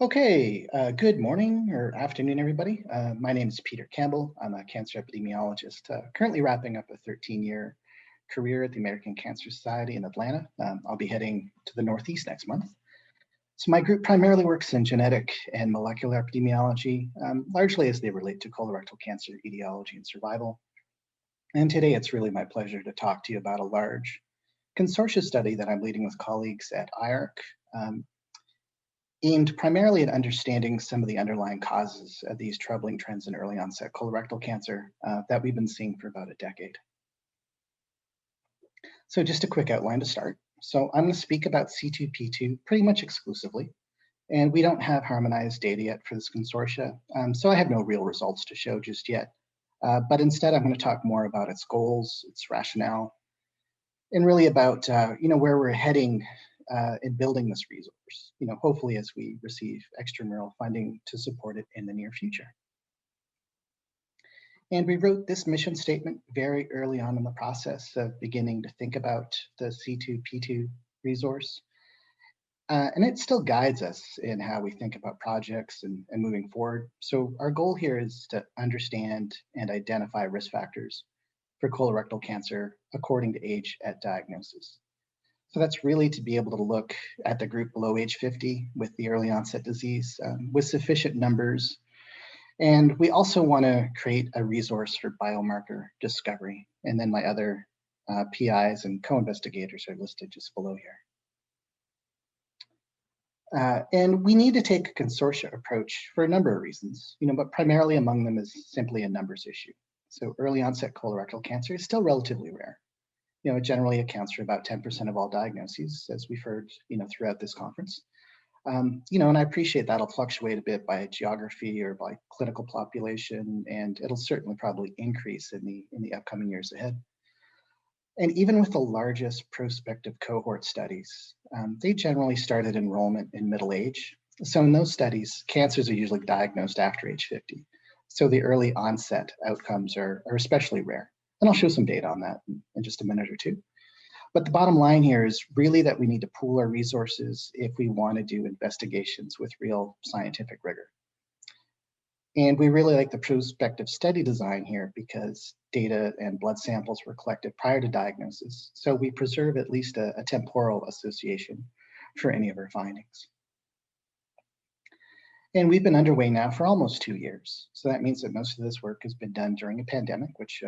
Okay, good morning or afternoon, everybody. My name is Peter Cambell. I'm a cancer epidemiologist, currently wrapping up a 13-year career at the American Cancer Society in Atlanta. I'll be heading to the Northeast next month. So my group primarily works in genetic and molecular epidemiology, largely as they relate to colorectal cancer etiology and survival. And today it's really my pleasure to talk to you about a large consortia study that I'm leading with colleagues at IARC, aimed primarily at understanding some of the underlying causes of these troubling trends in early onset colorectal cancer that we've been seeing for about a decade. So just a quick outline to start. So I'm going to speak about C2P2 pretty much exclusively, and we don't have harmonized data yet for this consortia, so I have no real results to show just yet. But instead, I'm going to talk more about its goals, its rationale, and really about where we're heading in building this resource, hopefully as we receive extramural funding to support it in the near future. And we wrote this mission statement very early on in the process of beginning to think about the C2P2 resource. And it still guides us in how we think about projects and moving forward. So our goal here is to understand and identify risk factors for colorectal cancer according to age at diagnosis. So that's really to be able to look at the group below age 50 with the early onset disease with sufficient numbers. And we also want to create a resource for biomarker discovery. And then my other PIs and co-investigators are listed just below here. And we need to take a consortia approach for a number of reasons, but primarily among them is simply a numbers issue. So early onset colorectal cancer is still relatively rare. It generally accounts for about 10% of all diagnoses, as we've heard, throughout this conference. And I appreciate that'll fluctuate a bit by geography or by clinical population, and it'll certainly probably increase in the upcoming years ahead. And even with the largest prospective cohort studies, they generally started enrollment in middle age. So in those studies, cancers are usually diagnosed after age 50. So the early onset outcomes are especially rare. And I'll show some data on that in just a minute or two. But the bottom line here is really that we need to pool our resources if we want to do investigations with real scientific rigor. And we really like the prospective study design here because data and blood samples were collected prior to diagnosis. So we preserve at least a temporal association for any of our findings. And we've been underway now for almost 2 years. So that means that most of this work has been done during a pandemic, which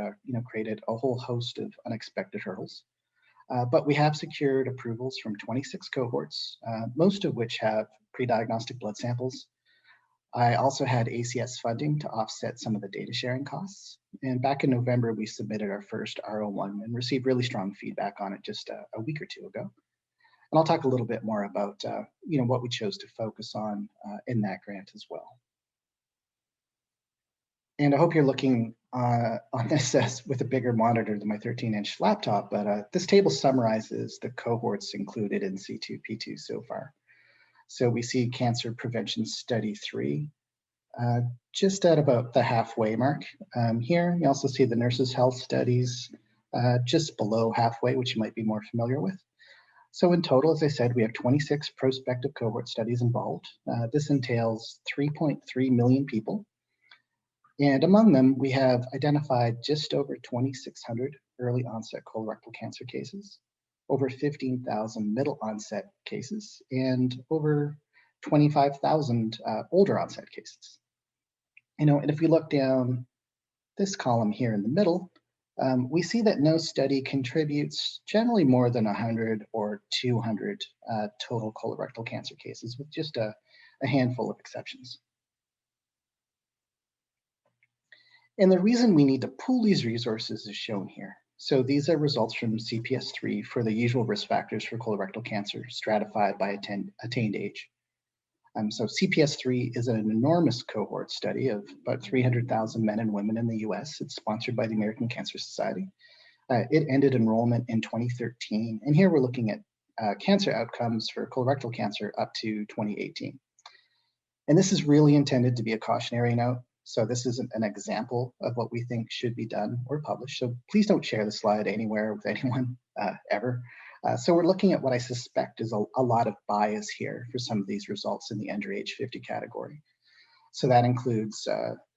created a whole host of unexpected hurdles. But we have secured approvals from 26 cohorts, most of which have pre-diagnostic blood samples. I also had ACS funding to offset some of the data sharing costs. And back in November, we submitted our first R01 and received really strong feedback on it just a week or two ago. And I'll talk a little bit more about what we chose to focus on in that grant as well. And I hope you're looking on this with a bigger monitor than my 13-inch laptop, but this table summarizes the cohorts included in C2P2 so far. So we see Cancer Prevention Study 3, just at about the halfway mark. Here, you also see the Nurses' Health Studies just below halfway, which you might be more familiar with. So in total, as I said, we have 26 prospective cohort studies involved. This entails 3.3 million people. And among them, we have identified just over 2,600 early onset colorectal cancer cases, over 15,000 middle onset cases, and over 25,000 older onset cases. And if we look down this column here in the middle, we see that no study contributes generally more than 100 or 200 total colorectal cancer cases, with just a handful of exceptions. And the reason we need to pool these resources is shown here. So these are results from CPS3 for the usual risk factors for colorectal cancer stratified by attained age. So CPS3 is an enormous cohort study of about 300,000 men and women in the US. It's sponsored by the American Cancer Society. It ended enrollment in 2013. And here we're looking at cancer outcomes for colorectal cancer up to 2018. And this is really intended to be a cautionary note. So this isn't an example of what we think should be done or published. So please don't share the slide anywhere with anyone ever. So we're looking at what I suspect is a lot of bias here for some of these results in the under age 50 category. So that includes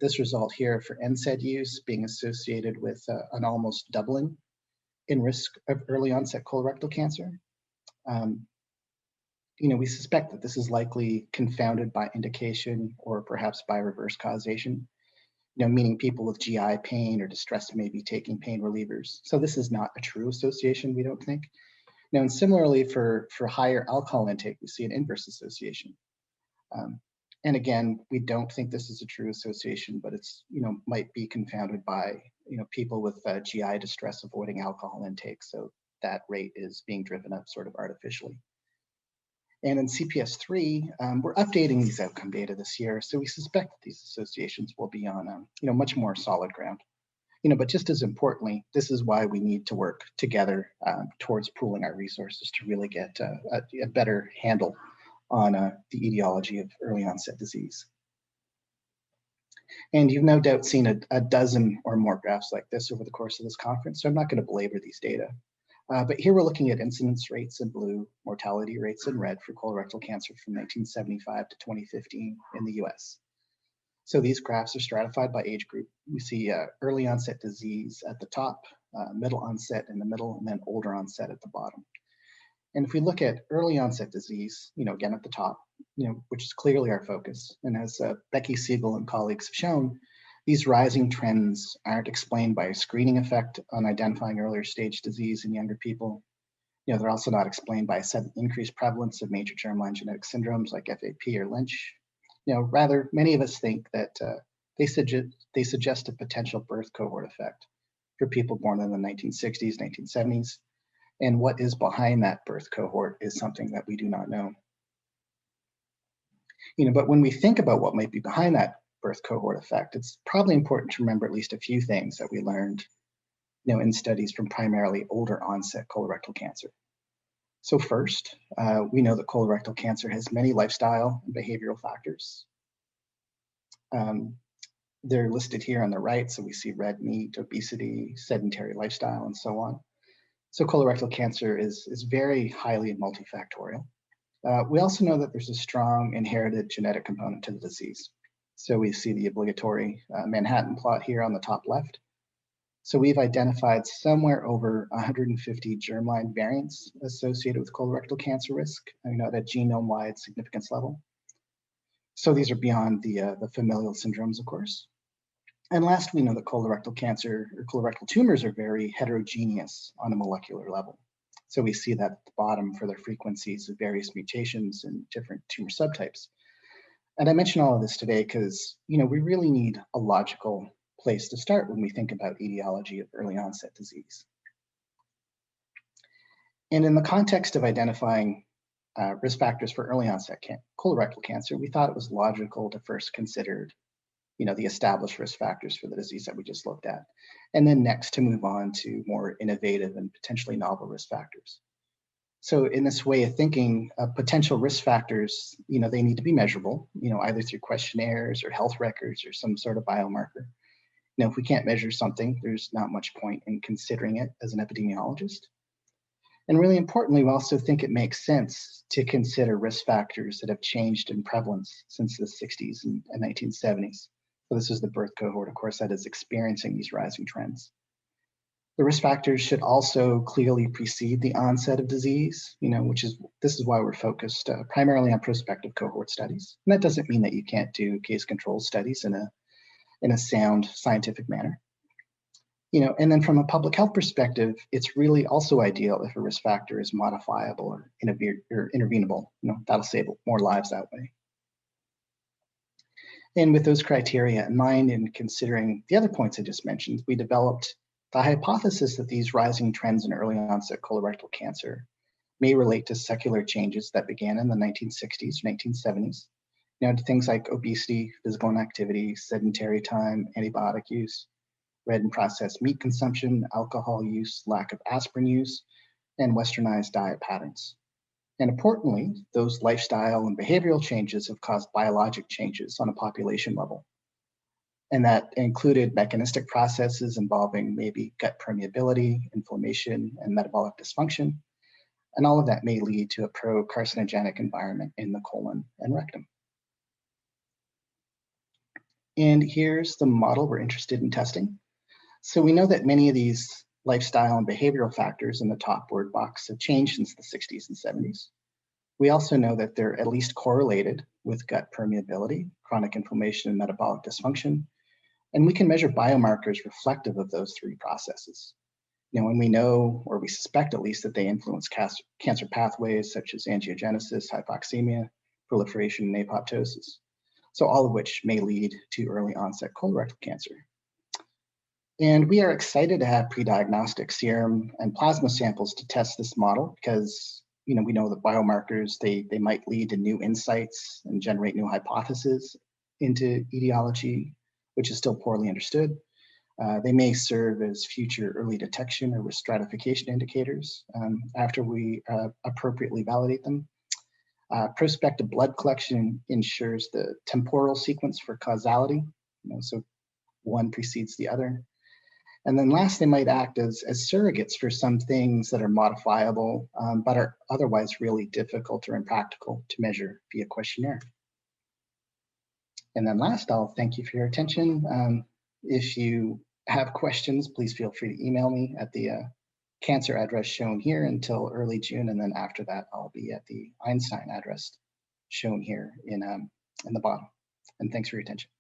this result here for NSAID use being associated with an almost doubling in risk of early onset colorectal cancer. We suspect that this is likely confounded by indication or perhaps by reverse causation, meaning people with GI pain or distress may be taking pain relievers. So this is not a true association, we don't think. And similarly for higher alcohol intake, we see an inverse association. And again, we don't think this is a true association, but it's, might be confounded by, people with GI distress avoiding alcohol intake. So that rate is being driven up sort of artificially. And in CPS3, we're updating these outcome data this year. So we suspect that these associations will be on, much more solid ground. But just as importantly, this is why we need to work together towards pooling our resources to really get a better handle on the etiology of early onset disease. And you've no doubt seen a dozen or more graphs like this over the course of this conference, so I'm not going to belabor these data. But here we're looking at incidence rates in blue, mortality rates in red for colorectal cancer from 1975 to 2015 in the US. So these graphs are stratified by age group. We see early onset disease at the top, middle onset in the middle, and then older onset at the bottom. And if we look at early onset disease, again at the top, which is clearly our focus, and as Becky Siegel and colleagues have shown, these rising trends aren't explained by a screening effect on identifying earlier stage disease in younger people. They're also not explained by a sudden increased prevalence of major germline genetic syndromes like FAP or Lynch. Rather, many of us think that they suggest a potential birth cohort effect for people born in the 1960s, 1970s. And what is behind that birth cohort is something that we do not know. But when we think about what might be behind that birth cohort effect, it's probably important to remember at least a few things that we learned, in studies from primarily older onset colorectal cancer. So first, we know that colorectal cancer has many lifestyle and behavioral factors. They're listed here on the right. So we see red meat, obesity, sedentary lifestyle, and so on. So colorectal cancer is very highly multifactorial. We also know that there's a strong inherited genetic component to the disease. So we see the obligatory Manhattan plot here on the top left. So we've identified somewhere over 150 germline variants associated with colorectal cancer risk, at a genome-wide significance level. So these are beyond the familial syndromes, of course. And last, we know that colorectal cancer or colorectal tumors are very heterogeneous on a molecular level. So we see that at the bottom for their frequencies of various mutations and different tumor subtypes. And I mention all of this today because, we really need a logical place to start when we think about etiology of early onset disease. And in the context of identifying risk factors for early onset colorectal cancer, we thought it was logical to first consider, the established risk factors for the disease that we just looked at, and then next to move on to more innovative and potentially novel risk factors. So in this way of thinking, potential risk factors, they need to be measurable, either through questionnaires or health records or some sort of biomarker. If we can't measure something, there's not much point in considering it as an epidemiologist. And really importantly, we also think it makes sense to consider risk factors that have changed in prevalence since the 60s and 1970s. So this is the birth cohort, of course, that is experiencing these rising trends. The risk factors should also clearly precede the onset of disease, this is why we're focused primarily on prospective cohort studies. And that doesn't mean that you can't do case control studies in a sound scientific manner. And then from a public health perspective, it's really also ideal if a risk factor is modifiable or intervenable. That'll save more lives that way. And with those criteria in mind and considering the other points I just mentioned, we developed the hypothesis that these rising trends in early onset colorectal cancer may relate to secular changes that began in the 1960s, 1970s, to things like obesity, physical inactivity, sedentary time, antibiotic use, red and processed meat consumption, alcohol use, lack of aspirin use, and westernized diet patterns. And importantly, those lifestyle and behavioral changes have caused biologic changes on a population level. And that included mechanistic processes involving maybe gut permeability, inflammation, and metabolic dysfunction, And all of that may lead to a pro-carcinogenic environment in the colon and rectum. And here's the model we're interested in testing. So we know that many of these lifestyle and behavioral factors in the top word box have changed since the 60s and 70s. We also know that they're at least correlated with gut permeability, chronic inflammation, and metabolic dysfunction. And we can measure biomarkers reflective of those three processes. And we know, or we suspect at least, that they influence cancer pathways such as angiogenesis, hypoxemia, proliferation, and apoptosis. So all of which may lead to early onset colorectal cancer. And we are excited to have pre-diagnostic serum and plasma samples to test this model because we know that biomarkers, they might lead to new insights and generate new hypotheses into etiology, which is still poorly understood. They may serve as future early detection or risk stratification indicators after we appropriately validate them. Prospective blood collection ensures the temporal sequence for causality, so one precedes the other. And then last, they might act as surrogates for some things that are modifiable, but are otherwise really difficult or impractical to measure via questionnaire. And then last, I'll thank you for your attention. If you have questions, please feel free to email me at the cancer address shown here until early June. And then after that, I'll be at the Einstein address shown here in the bottom. And thanks for your attention.